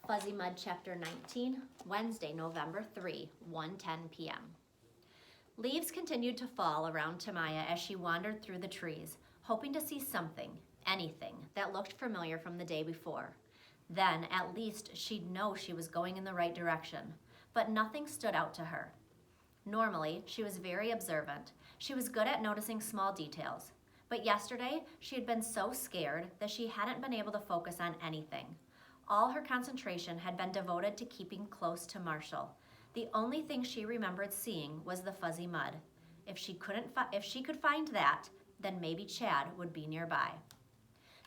Fuzzy Mud Chapter 19, Wednesday, November 3, 1:10 p.m. Leaves continued to fall around Tamaya as she wandered through the trees, hoping to see something, anything, that looked familiar from the day before. Then, at least, she'd know she was going in the right direction, but nothing stood out to her. Normally, she was very observant. She was good at noticing small details. But yesterday, she had been so scared that she hadn't been able to focus on anything. All her concentration had been devoted to keeping close to Marshall. The only thing she remembered seeing was the fuzzy mud. If she could find that, then maybe Chad would be nearby.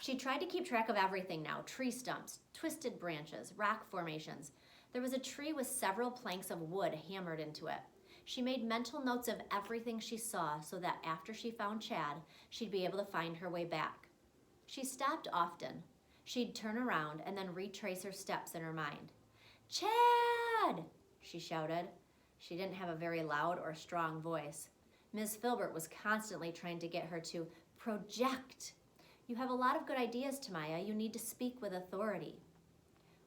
She tried to keep track of everything now: tree stumps, twisted branches, rock formations. There was a tree with several planks of wood hammered into it. She made mental notes of everything she saw so that after she found Chad, she'd be able to find her way back. She stopped often. She'd turn around and then retrace her steps in her mind. "Chad!" she shouted. She didn't have a very loud or strong voice. Ms. Filbert was constantly trying to get her to project. "You have a lot of good ideas, Tamaya. You need to speak with authority."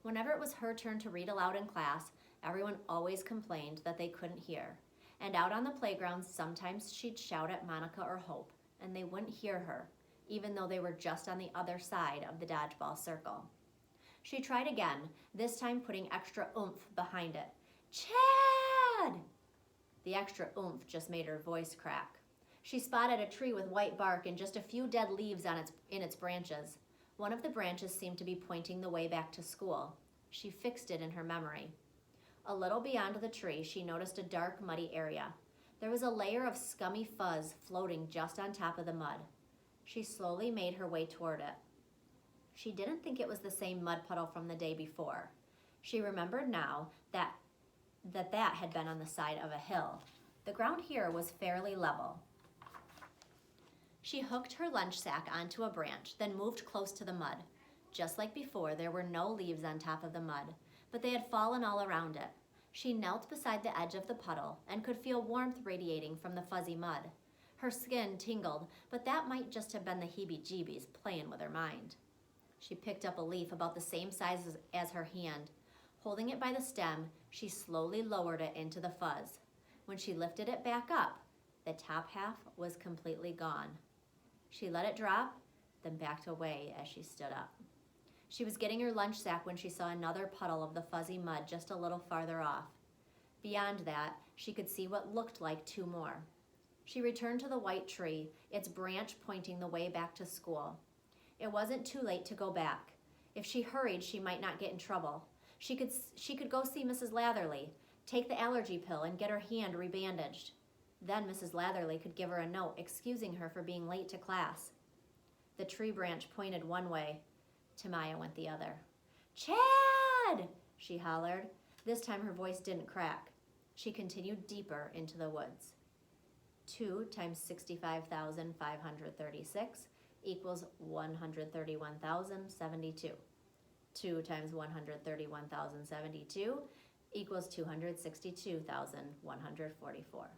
Whenever it was her turn to read aloud in class, everyone always complained that they couldn't hear. And out on the playground, sometimes she'd shout at Monica or Hope, and they wouldn't hear her, even though they were just on the other side of the dodgeball circle. She tried again, this time putting extra oomph behind it. "Chad!" The extra oomph just made her voice crack. She spotted a tree with white bark and just a few dead leaves in its branches. One of the branches seemed to be pointing the way back to school. She fixed it in her memory. A little beyond the tree, she noticed a dark, muddy area. There was a layer of scummy fuzz floating just on top of the mud. She slowly made her way toward it. She didn't think it was the same mud puddle from the day before. She remembered now that had been on the side of a hill. The ground here was fairly level. She hooked her lunch sack onto a branch, then moved close to the mud. Just like before, there were no leaves on top of the mud, but they had fallen all around it. She knelt beside the edge of the puddle and could feel warmth radiating from the fuzzy mud. Her skin tingled, but that might just have been the heebie-jeebies playing with her mind. She picked up a leaf about the same size as her hand. Holding it by the stem, she slowly lowered it into the fuzz. When she lifted it back up, the top half was completely gone. She let it drop, then backed away as she stood up. She was getting her lunch sack when she saw another puddle of the fuzzy mud just a little farther off. Beyond that, she could see what looked like two more. She returned to the white tree, its branch pointing the way back to school. It wasn't too late to go back. If she hurried, she might not get in trouble. She could go see Mrs. Latherley, take the allergy pill, and get her hand rebandaged. Then Mrs. Latherley could give her a note excusing her for being late to class. The tree branch pointed one way. Tamaya went the other. "Chad!" she hollered. This time her voice didn't crack. She continued deeper into the woods. 2 times 65,536 equals 131,072. 2 times 131,072 equals 262,144.